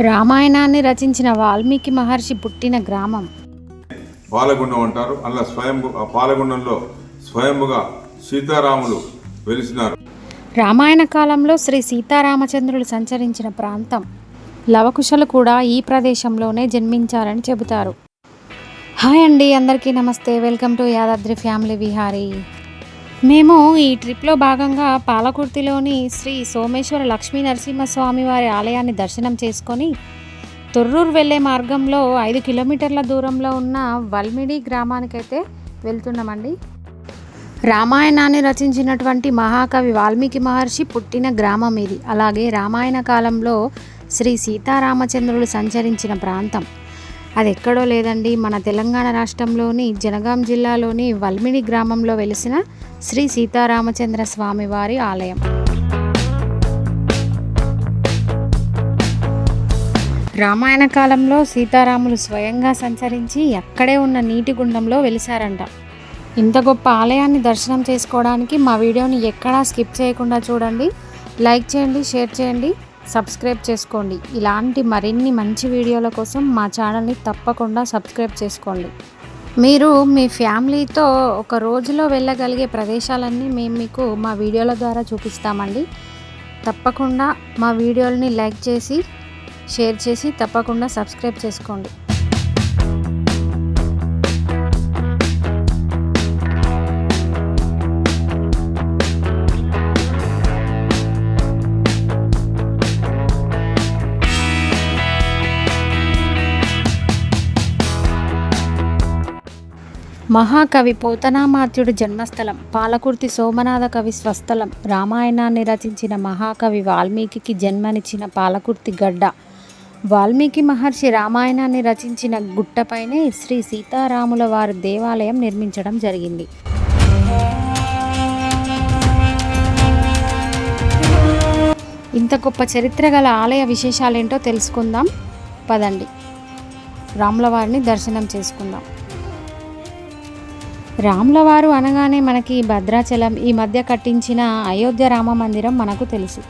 రామాయణాన్ని రచించిన వాల్మీకి మహర్షి పుట్టిన గ్రామం పాలగుండం అంటారు. అలా పాలగుండంలో స్వయంభుగా సీతారాములు వెలిసినారు. రామాయణ కాలంలో శ్రీ సీతారామచంద్రులు సంచరించిన ప్రాంతం. లవకుశలు కూడా ఈ ప్రదేశంలోనే జన్మించారని చెబుతారు. హాయ్ అండి, అందరికీ నమస్తే. Welcome to Yadadri family Vihari. మేము ఈ ట్రిప్లో భాగంగా పాలకుర్తిలోని శ్రీ సోమేశ్వర లక్ష్మీ నరసింహస్వామి వారి ఆలయాన్ని దర్శనం చేసుకొని తొర్రూరు వెళ్ళే మార్గంలో 5 కిలోమీటర్ల దూరంలో ఉన్న వల్మిడి గ్రామానికైతే వెళ్తున్నామండి. రామాయణాన్ని రచించినటువంటి మహాకవి వాల్మీకి మహర్షి పుట్టిన గ్రామం ఇది. అలాగే రామాయణ కాలంలో శ్రీ సీతారామచంద్రులు సంచరించిన ప్రాంతం. అది ఎక్కడో లేదండి, మన తెలంగాణ రాష్ట్రంలోని జనగాం జిల్లాలోని వల్మిడి గ్రామంలో వెలిసిన శ్రీ సీతారామచంద్ర స్వామి వారి ఆలయం. రామాయణ కాలంలో సీతారాములు స్వయంగా సంచరించి అక్కడే ఉన్న నీటి గుండంలో వెలిసారంట. ఇంత గొప్ప ఆలయాన్ని దర్శనం చేసుకోవడానికి మా వీడియోని ఎక్కడా స్కిప్ చేయకుండా చూడండి. లైక్ చేయండి, షేర్ చేయండి, సబ్స్క్రైబ్ చేసుకోండి. ఇలాంటి మరిన్ని మంచి వీడియోల కోసం మా ఛానల్ని తప్పకుండా సబ్స్క్రైబ్ చేసుకోండి. మీరు మీ ఫ్యామిలీతో ఒక రోజులో వెళ్ళగలిగే ప్రదేశాలన్నీ మేము మీకు మా వీడియోల ద్వారా చూపిస్తామండి. తప్పకుండా మా వీడియోలని లైక్ చేసి షేర్ చేసి తప్పకుండా సబ్స్క్రైబ్ చేసుకోండి. మహాకవి పోతనామాత్యుడి జన్మస్థలం, పాలకుర్తి సోమనాథ కవి స్వస్థలం, రామాయణాన్ని రచించిన మహాకవి వాల్మీకి జన్మనిచ్చిన పాలకుర్తి గడ్డ. వాల్మీకి మహర్షి రామాయణాన్ని రచించిన గుట్టపైనే శ్రీ సీతారాముల వారి దేవాలయం నిర్మించడం జరిగింది. ఇంత గొప్ప చరిత్ర గల ఆలయ విశేషాలేంటో తెలుసుకుందాం పదండి. రాముల వారిని దర్శనం చేసుకుందాం. రాములవారు అనగానే మనకి భద్రాచలం, ఈ మధ్య కట్టించిన అయోధ్య రామ మందిరం మనకు తెలుసు.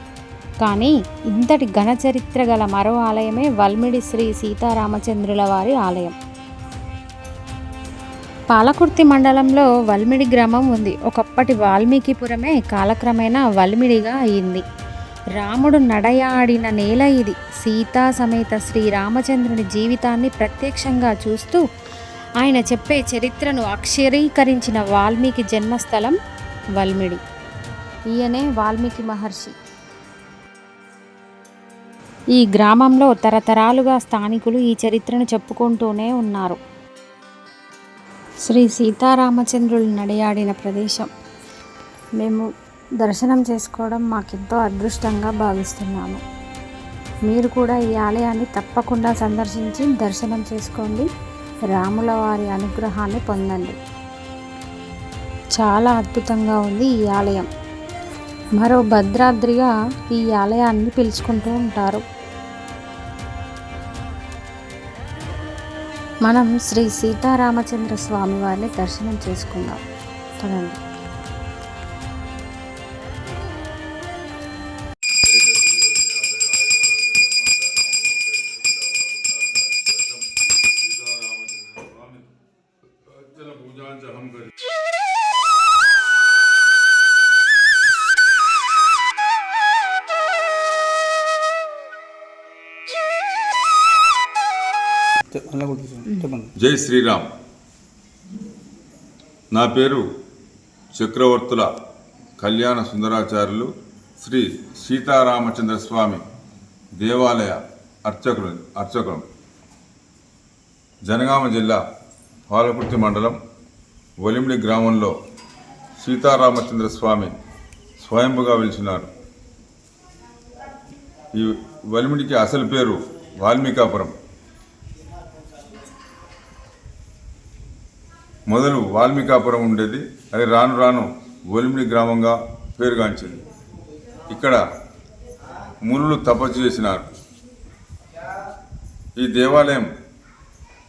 కానీ ఇంతటి ఘన చరిత్ర గల మరో ఆలయమే వల్మిడి శ్రీ సీతారామచంద్రుల వారి ఆలయం. పాలకుర్తి మండలంలో వల్మిడి గ్రామం ఉంది. ఒకప్పటి వాల్మీకిపురమే కాలక్రమేణా వల్మిడిగా అయింది. రాముడు నడయాడిన నేల ఇది. సీతా సమేత శ్రీరామచంద్రుని జీవితాన్ని ప్రత్యక్షంగా చూస్తూ ఆయన చెప్పే చరిత్రను అక్షరీకరించిన వాల్మీకి జన్మస్థలం వల్మిడి. ఈయనే వాల్మీకి మహర్షి. ఈ గ్రామంలో తరతరాలుగా స్థానికులు ఈ చరిత్రను చెప్పుకుంటూనే ఉన్నారు. శ్రీ సీతారామచంద్రులు నడయాడిన ప్రదేశం మేము దర్శనం చేసుకోవడం మాకెంతో అదృష్టంగా భావిస్తున్నాము. మీరు కూడా ఈ ఆలయాన్ని తప్పకుండా సందర్శించి దర్శనం చేసుకోండి. రాముల వారి అనుగ్రహాన్ని పొందండి. చాలా అద్భుతంగా ఉంది ఈ ఆలయం. మరో భద్రాద్రిగా ఈ ఆలయాన్ని పిలుచుకుంటూ ఉంటారు. మనం శ్రీ సీతారామచంద్ర స్వామి వారిని దర్శనం చేసుకుందాం. చూడండి. జై శ్రీరామ్. నా పేరు చక్రవర్తుల కళ్యాణ సుందరాచార్యులు, శ్రీ సీతారామచంద్ర స్వామి దేవాలయ అర్చకులు. జనగామ జిల్లా పాలకుర్తి మండలం వలిమిడి గ్రామంలో సీతారామచంద్ర స్వామి స్వయంభుగా వెలిసినారు. ఈ వలిమిడికి అసలు పేరు వాల్మీకాపురం. మొదలు వాల్మీకాపురం ఉండేది. అది రాను రాను వలిమిడి గ్రామంగా పేరుగాంచింది. ఇక్కడ మునులు తపస్సు చేసినారు. ఈ దేవాలయం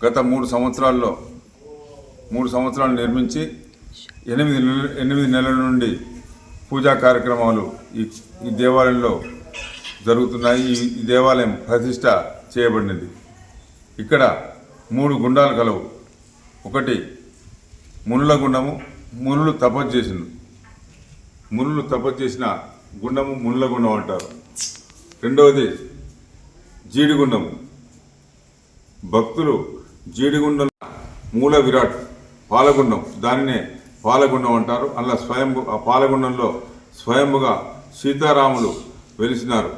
గత 3 సంవత్సరాలు నిర్మించి 8 నెలల నుండి పూజా కార్యక్రమాలు ఈ దేవాలయంలో జరుగుతున్నాయి. ఈ దేవాలయం ప్రతిష్ట చేయబడినది. ఇక్కడ 3 గుండాలు కలవు. ఒకటి మునుల గుండము, మునులు తపస్సు చేసిన గుండము మునుల గుండం అంటారు. రెండవది జీడిగుండము. భక్తులు జీడిగుండం మూల విరాట్ పాలగుండం, దానినే పాలగుండం అంటారు. అలా ఆ పాలగుండంలో స్వయంగా సీతారాములు వెలిసినారు.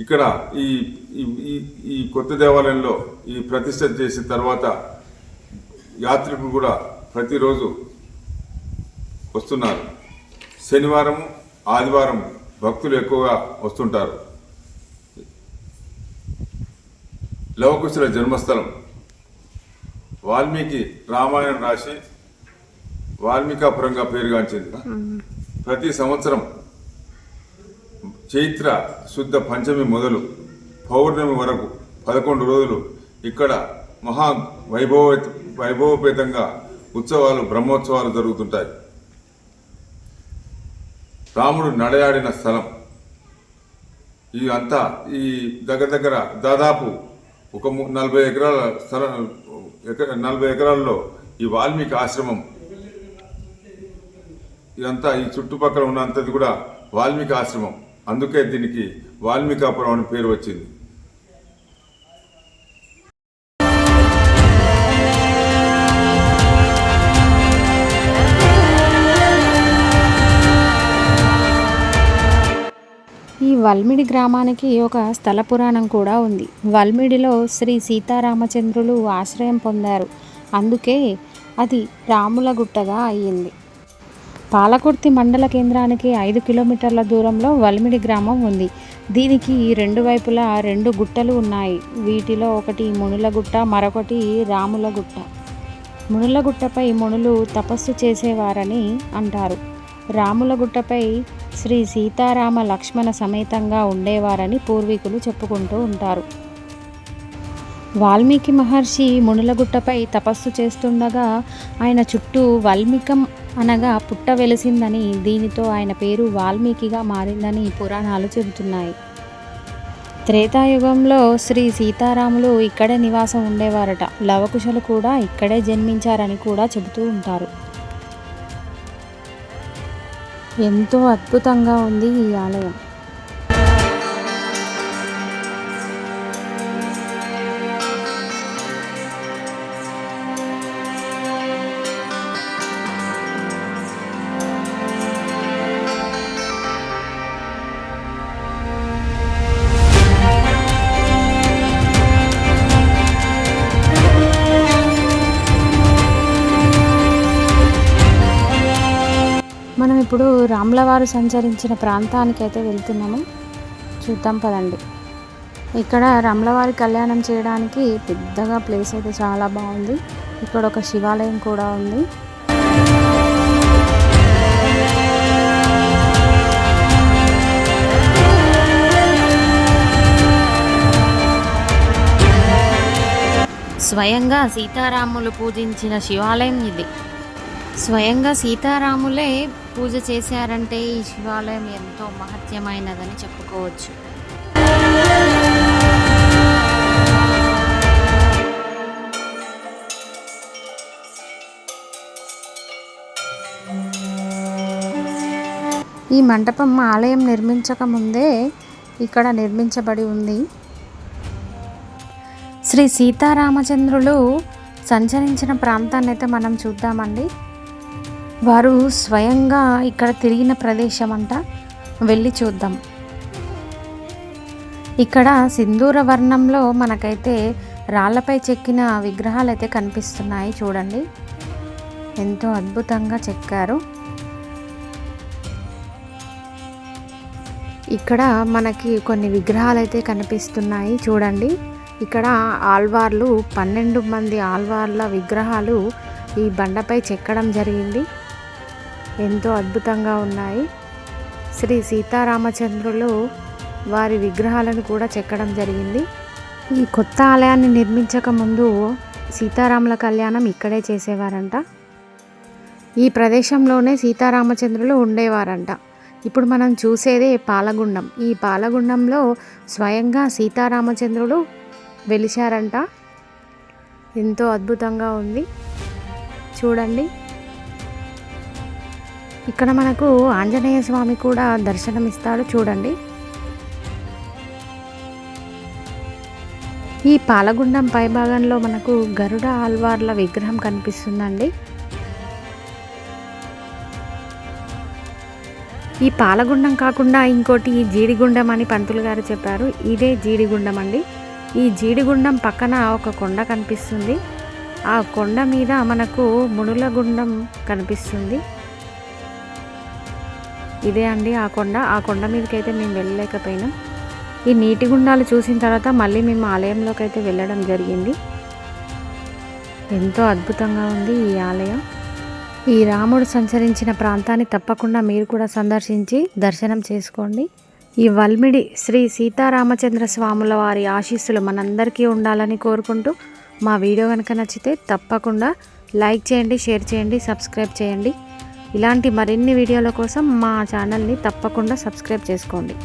ఇక్కడ ఈ కొత్త దేవాలయంలో ఈ ప్రతిష్ఠ చేసిన తర్వాత యాత్రికులు కూడా ప్రతిరోజు వస్తున్నారు. శనివారం, ఆదివారం భక్తులు ఎక్కువగా వస్తుంటారు. లవకుశుల జన్మస్థలం. వాల్మీకి రామాయణం రాసి వాల్మీకాపురంగా పేరుగాంచింది. ప్రతి సంవత్సరం చైత్ర శుద్ధ పంచమి మొదలు పౌర్ణమి వరకు 11 రోజులు ఇక్కడ మహా వైభవపేతంగా బ్రహ్మోత్సవాలు జరుగుతుంటాయి. రాముడు నడయాడిన స్థలం ఈ దగ్గర దాదాపు ఒక 40 ఎకరాల స్థలం, 40 ఎకరాల్లో ఈ వాల్మీకి ఆశ్రమం, ఇదంతా ఈ చుట్టుపక్కల ఉన్నంతది కూడా వాల్మీకి ఆశ్రమం. అందుకే దీనికి వాల్మీకాపురం అని పేరు వచ్చింది. ఈ వల్మిడి గ్రామానికి ఒక స్థల పురాణం కూడా ఉంది. వల్మిడిలో శ్రీ సీతారామచంద్రులు ఆశ్రయం పొందారు. అందుకే అది రాములగుట్టగా అయ్యింది. పాలకుర్తి మండల కేంద్రానికి 5 కిలోమీటర్ల దూరంలో వల్మిడి గ్రామం ఉంది. దీనికి 2 వైపులా 2 గుట్టలు ఉన్నాయి. వీటిలో ఒకటి మునులగుట్ట, మరొకటి రాములగుట్ట. మునులగుట్టపై మునులు తపస్సు చేసేవారని అంటారు. రాములగుట్టపై శ్రీ సీతారామ లక్ష్మణ సమేతంగా ఉండేవారని పూర్వీకులు చెప్పుకుంటూ ఉంటారు. వాల్మీకి మహర్షి మునులగుట్టపై తపస్సు చేస్తుండగా ఆయన చుట్టూ వాల్మీకం అనగా పుట్ట వెలిసిందని, దీనితో ఆయన పేరు వాల్మీకిగా మారిందని పురాణాలు చెబుతున్నాయి. త్రేతాయుగంలో శ్రీ సీతారాములు ఇక్కడే నివాసం ఉండేవారట. లవకుశలు కూడా ఇక్కడే జన్మించారని కూడా చెబుతూ ఉంటారు. ఎంతో అద్భుతంగా ఉంది ఈ ఆలయం. మనం ఇప్పుడు రాములవారు సంచరించిన ప్రాంతానికి అయితే వెళ్తున్నాము. చూద్దాం పదండి. ఇక్కడ రాములవారి కళ్యాణం చేయడానికి పెద్దగా ప్లేస్ అయితే చాలా బాగుంది. ఇక్కడ ఒక శివాలయం కూడా ఉంది. స్వయంగా సీతారాములు పూజించిన శివాలయం ఇది. స్వయంగా సీతారాములే పూజ చేశారంటే ఈ శివాలయం ఎంతో మహత్యమైనదని చెప్పుకోవచ్చు. ఈ మంటపం ఆలయం నిర్మించక ముందే ఇక్కడ నిర్మించబడి ఉంది. శ్రీ సీతారామచంద్రులు సంచరించిన ప్రాంతాన్ని అయితే మనం చూద్దామండి. వారు స్వయంగా ఇక్కడ తిరిగిన ప్రదేశం అంట, వెళ్ళి చూద్దాం. ఇక్కడ సింధూర వర్ణంలో మనకైతే రాళ్ళపై చెక్కిన విగ్రహాలు అయితే కనిపిస్తున్నాయి. చూడండి, ఎంతో అద్భుతంగా చెక్కారు. ఇక్కడ మనకి కొన్ని విగ్రహాలు అయితే కనిపిస్తున్నాయి. చూడండి, ఇక్కడ ఆల్వార్లు 12 మంది ఆల్వార్ల విగ్రహాలు ఈ బండపై చెక్కడం జరిగింది. ఎంతో అద్భుతంగా ఉన్నాయి. శ్రీ సీతారామచంద్రులు వారి విగ్రహాలను కూడా చెక్కడం జరిగింది. ఈ కొత్త ఆలయాన్ని నిర్మించక ముందు సీతారాముల కళ్యాణం ఇక్కడే చేసేవారంట. ఈ ప్రదేశంలోనే సీతారామచంద్రులు ఉండేవారంట. ఇప్పుడు మనం చూసేదే పాలగుండం. ఈ పాలగుండంలో స్వయంగా సీతారామచంద్రుడు వెలిశారంట. ఎంతో అద్భుతంగా ఉంది చూడండి. ఇక్కడ మనకు ఆంజనేయ స్వామి కూడా దర్శనమిస్తాడు చూడండి. ఈ పాలగుండం పైభాగంలో మనకు గరుడ ఆల్వార్ల విగ్రహం కనిపిస్తుందండి. ఈ పాలగుండం కాకుండా ఇంకోటి జీడిగుండం అని పంతులు గారు చెప్పారు. ఇదే జీడిగుండం అండి. ఈ జీడిగుండం పక్కన ఒక కొండ కనిపిస్తుంది. ఆ కొండ మీద మనకు మునుల గుండం కనిపిస్తుంది. ఇదే అండి ఆ కొండ మీదకి అయితే మేము వెళ్ళలేకపోయినాం. ఈ నీటి గుండాలు చూసిన తర్వాత మళ్ళీ మేము ఆలయంలోకి అయితే వెళ్ళడం జరిగింది. ఎంతో అద్భుతంగా ఉంది ఈ ఆలయం. ఈ రాముడు సంచరించిన ప్రాంతాన్ని తప్పకుండా మీరు కూడా సందర్శించి దర్శనం చేసుకోండి. ఈ వల్మిడి శ్రీ సీతారామచంద్ర స్వాముల వారి ఆశీస్సులు మనందరికీ ఉండాలని కోరుకుంటూ మా వీడియో కనుక నచ్చితే తప్పకుండా లైక్ చేయండి, షేర్ చేయండి, సబ్స్క్రైబ్ చేయండి. ఇలాంటి మరిన్ని వీడియోల కోసం మా ఛానల్ని తప్పకుండా సబ్స్క్రైబ్ చేసుకోండి.